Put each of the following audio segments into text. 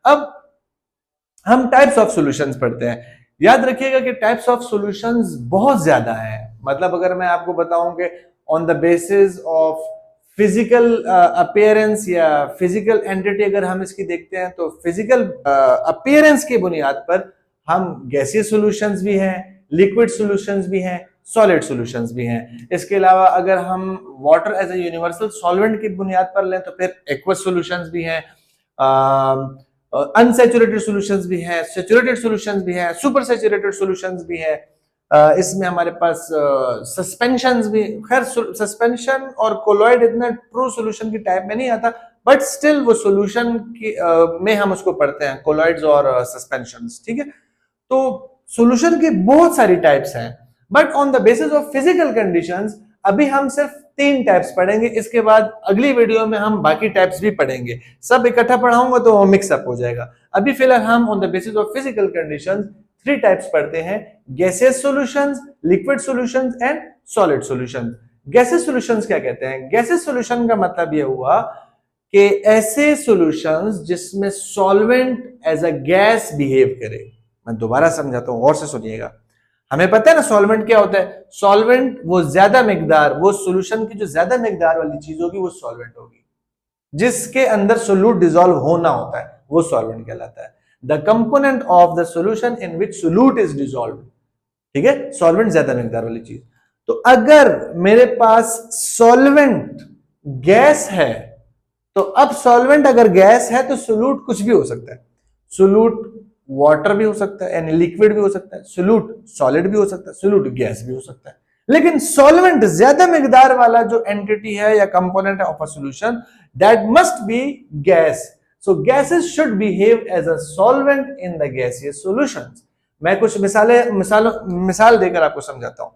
अब हम types of solutions पढ़ते हैं। याद रखिएगा कि टाइप्स ऑफ सॉल्यूशंस बहुत ज्यादा हैं। मतलब अगर मैं आपको बताऊं कि on the basis of physical appearance या फिजिकल एंटिटी अगर हम इसकी देखते हैं तो फिजिकल अपीयरेंस की बुनियाद पर हम गैसीय सॉल्यूशंस भी हैं, लिक्विड सॉल्यूशंस भी हैं, सॉलिड सॉल्यूशंस भी हैं। इसके अलावा अगर हम water as a universal solvent की बुनियाद पर लें तो फिर एक्वस सॉल्यूशंस भी हैं, अनसैचुरेटेड सॉल्यूशंस भी हैं, सैचुरेटेड सॉल्यूशंस भी हैं, सुपर सैचुरेटेड सॉल्यूशंस भी हैं। इसमें हमारे पास सस्पेंशंस भी, खैर सस्पेंशन और कोलॉइड इतना ट्रू सॉल्यूशन की टाइप में नहीं आता, बट स्टिल वो सॉल्यूशन की में हम उसको पढ़ते हैं, कोलॉइड्स और सस्पेंशंस। ठीक है, तो सॉल्यूशन की बहुत सारी टाइप्स हैं, but on the basis of physical conditions अभी हम सिर्फ 3 टाइप्स पढ़ेंगे। इसके बाद अगली वीडियो में हम बाकी टाइप्स भी पढ़ेंगे। सब इकट्ठा पढ़ाऊंगा तो मिक्सअप हो जाएगा। अभी फिलहाल हम on the basis of physical conditions 3 types पढ़ते हैं, gaseous solutions, liquid solutions and solid solutions. Gaseous solutions क्या कहते हैं? गैसियस सॉल्यूशन का मतलब यह हुआ कि ऐसे सॉल्यूशंस जिसमें solvent as a gas behave करे। मैं दोबारा समझाता हूं, और से सुनिएगा। हमें पता है ना सॉल्वेंट क्या होता है? सॉल्वेंट वो ज्यादा मिकदार, वो सॉल्यूशन की जो ज्यादा मिकदार वाली चीज होगी वो सॉल्वेंट होगी। जिसके अंदर सोल्यूट डिसॉल्व होना होता है वो सॉल्वेंट कहलाता है। The component of the solution in which solute is dissolve. ठीक है, सॉल्वेंट ज्यादा मिकदार वाली चीज। तो अगर मेरे पास सॉल्वेंट गैस है, तो अब सॉल्वेंट अगर गैस है तो सोल्यूट कुछ भी हो सकता है। सोल्यूट वाटर भी हो सकता है, यानी लिक्विड भी हो सकता है, सोल्यूट सॉलिड भी हो सकता है, सोल्यूट गैस भी हो सकता है। लेकिन सॉल्वेंट ज्यादा मिकदार वाला जो एंटिटी है या component of a solution, that must be gas. So gases should behave as a solvent in the gaseous solutions. मैं कुछ मिसाल देकर आपको समझाता हूं।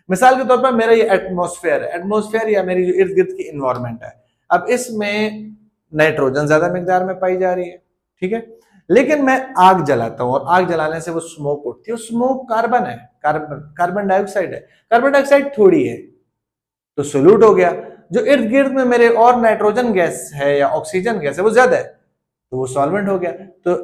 मिसाल के तौर पर मेरा ये एटमॉस्फेयर है, एटमॉस्फेयर या मेरी जो इर्द गिर्द की इन्वायरमेंट है। अब इसमें नाइट्रोजन ज्यादा मिकदार में पाई जा रही है, ठीक है, लेकिन मैं आग जलाता हूं और आग जलाने से वो स्मोक उठती है। स्मोक कार्बन है, कार्बन डाइऑक्साइड है। कार्बन डाइऑक्साइड थोड़ी है तो सोल्यूट हो गया। जो इर्द गिर्द में मेरे और नाइट्रोजन गैस है या ऑक्सीजन गैस है वो ज्यादा है तो वो सॉल्वेंट हो गया। तो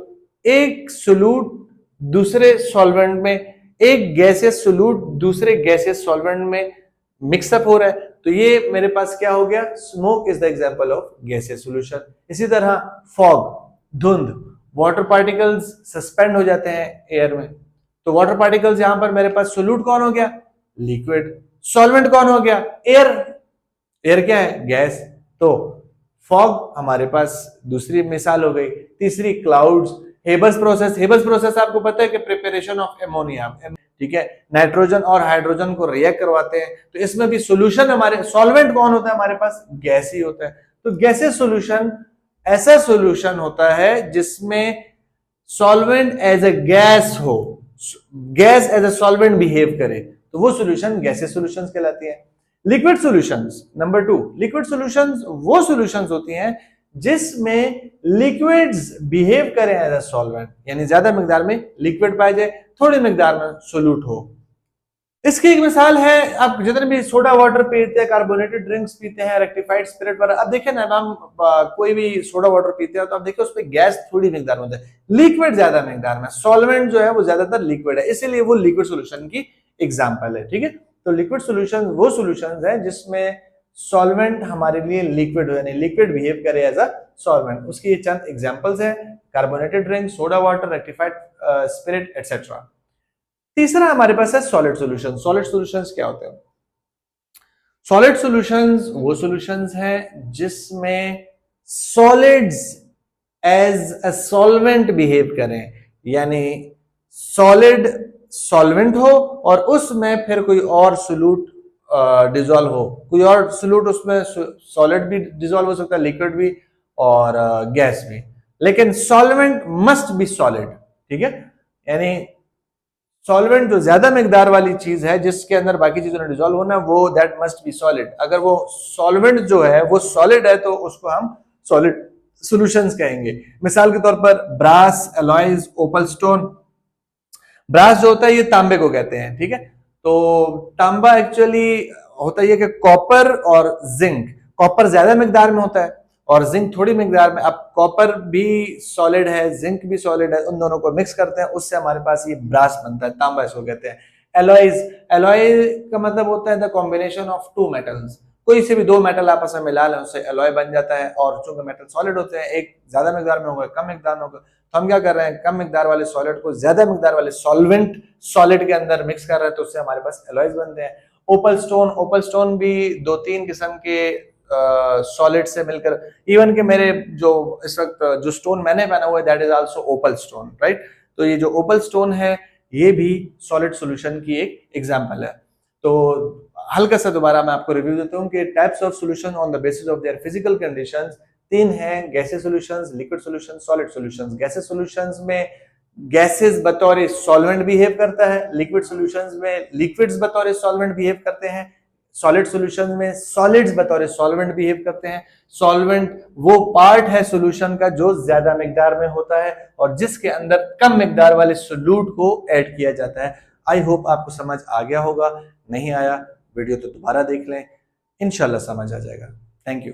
एक सोल्यूट दूसरे सॉल्वेंट में, एक गैसियस सोल्यूट दूसरे गैसियस सॉल्वेंट में मिक्सअप हो रहा है, तो ये मेरे पास क्या हो गया? Smoke is the example of gaseous solution. इसी तरह फॉग, धुंध, वाटर पार्टिकल्स सस्पेंड हो जाते हैं एयर में, तो वाटर पार्टिकल्स यहां पर मेरे पास सोल्यूट कौन हो गया? लिक्विड। सॉल्वेंट कौन हो गया? एयर। एयर क्या है? गैस। तो फॉग हमारे पास दूसरी मिसाल हो गई। तीसरी clouds, Haber's process. Haber's process आपको पता है कि प्रिपरेशन ऑफ एमोनिया, ठीक है, नाइट्रोजन और हाइड्रोजन को रिएक्ट करवाते हैं, तो इसमें भी सॉल्यूशन हमारे, सॉल्वेंट कौन होता है हमारे पास? गैस ही होता है। तो गैसेस सॉल्यूशन ऐसा सॉल्यूशन होता है जिसमें सॉल्वेंट एज ए गैस हो, gas as a solvent behave करे, तो वो सॉल्यूशन गैसेस सॉल्यूशंस कहलाती है। Liquid solutions number 2। Liquid solutions वो सॉल्यूशंस होती हैं जिसमें लिक्विड्स बिहेव करें एज अ सॉल्वेंट, यानी ज्यादा मिकदार में लिक्विड पाए जाए, थोड़ी मिकदार में सोल्यूट हो। इसकी एक मिसाल है, आप जितने भी सोडा वाटर पीते हैं, कार्बोनेटेड ड्रिंक्स पीते हैं, रेक्टिफाइड स्पिरिट वगैरह, अब देखिए ना, हम कोई भी सोडा वाटर पीते हैं तो आप देखिए उसमें गैस थोड़ी मिकदार में होता है, लिक्विड ज्यादा मिकदार में, सॉल्वेंट जो है वो ज्यादातर लिक्विड है, इसीलिए वो लिक्विड सॉल्यूशन की एग्जांपल है। ठीक है, तो लिक्विड सॉल्यूशन वो सॉल्यूशंस है जिसमें सॉल्वेंट हमारे लिए लिक्विड हो, यानी लिक्विड बिहेव करे एज अ सॉल्वेंट। उसकी ये चंद एग्जांपल्स हैं, carbonated drink, soda water, rectified spirit etcetera. तीसरा हमारे पास है सॉलिड सॉल्यूशन। सॉलिड सॉल्यूशंस क्या होते हैं? सॉलिड सॉल्यूशंस वो सॉल्यूशंस हैं जिसमें solids as a solvent behave करें, यानी सॉलिड सॉल्वेंट हो और उसमें फिर कोई और सोल्यूट डिसॉल्व हो, कोई और सोल्यूट, उसमें सॉलिड भी डिसॉल्व हो सकता है, लिक्विड भी और गैस भी, लेकिन सॉल्वेंट मस्ट बी सॉलिड। ठीक है, यानी सॉल्वेंट जो ज्यादा मिकदार वाली चीज है जिसके अंदर बाकी चीजों ने डिसॉल्व होना, वो दैट मस्ट बी सॉलिड। अगर वो सॉल्वेंट जो है वो सॉलिड है तो उसको हम सॉलिड सॉल्यूशंस कहेंगे। मिसाल के तौर पर ब्रास, एलॉयज, ओपल स्टोन। ब्रास जो होता है ये तांबे को कहते हैं, ठीक है, तो तांबा एक्चुअली होता है कि कॉपर और जिंक, कॉपर ज्यादा मिकदार में होता है और जिंक थोड़ी मिकदार में, अब कॉपर भी सॉलिड है, जिंक भी सॉलिड है, उन दोनों को मिक्स करते हैं, उससे हमारे पास ये ब्रास बनता है, तांबा इसको कहते हैं। एलॉयज, एलॉय का मतलब होता है the combination of two metals, कोई से भी दो मेटल आपस में मिला लें उससे एलॉय बन जाता है। और चूंकि मेटल सॉलिड होते हैं, एक ज्यादा मिकदार में होगा, कम मिकदार में होगा, तो हम क्या कर रहे हैं, कम मिकदार वाले सॉलिड को ज्यादा मिकदार वाले सॉल्वेंट सॉलिड के अंदर मिक्स कर रहे हैं, तो उससे हमारे पास एलॉयज बनते हैं। ओपल स्टोन, ओपल स्टोन भी दो तीन किस्म के सॉलिड से मिलकर, इवन के मेरे जो इस वक्त जो स्टोन मैंने पहना हुआ है that is also opal stone, right. तो ये जो ओपल स्टोन है ये भी सॉलिड सॉल्यूशन की एक एग्जांपल है। तो हल्का सा दोबारा मैं आपको रिव्यू देता हूँ कि types of solution on the basis of their physical conditions तीन हैं, gases solutions, liquid solutions, solid solutions. Gases solutions में गैसेस बतौर सॉल्वेंट बिहेव करता है, लिक्विड सॉल्यूशंस में लिक्विड्स बतौर सॉल्वेंट बिहेव करते हैं, सॉलिड सॉल्यूशंस में सॉलिड्स बतौर सॉल्वेंट बिहेव करते हैं। सॉल्वेंट वो पार्ट है सॉल्यूशन का जो ज्यादा मिकदार में होता है और जिसके अंदर कम मिकदार वाले सोल्यूट को ऐड किया जाता है। आई होप आपको समझ आ गया होगा, नहीं आया वीडियो तो दोबारा देख लें, इंशाल्लाह समझ आ जाएगा। Thank you.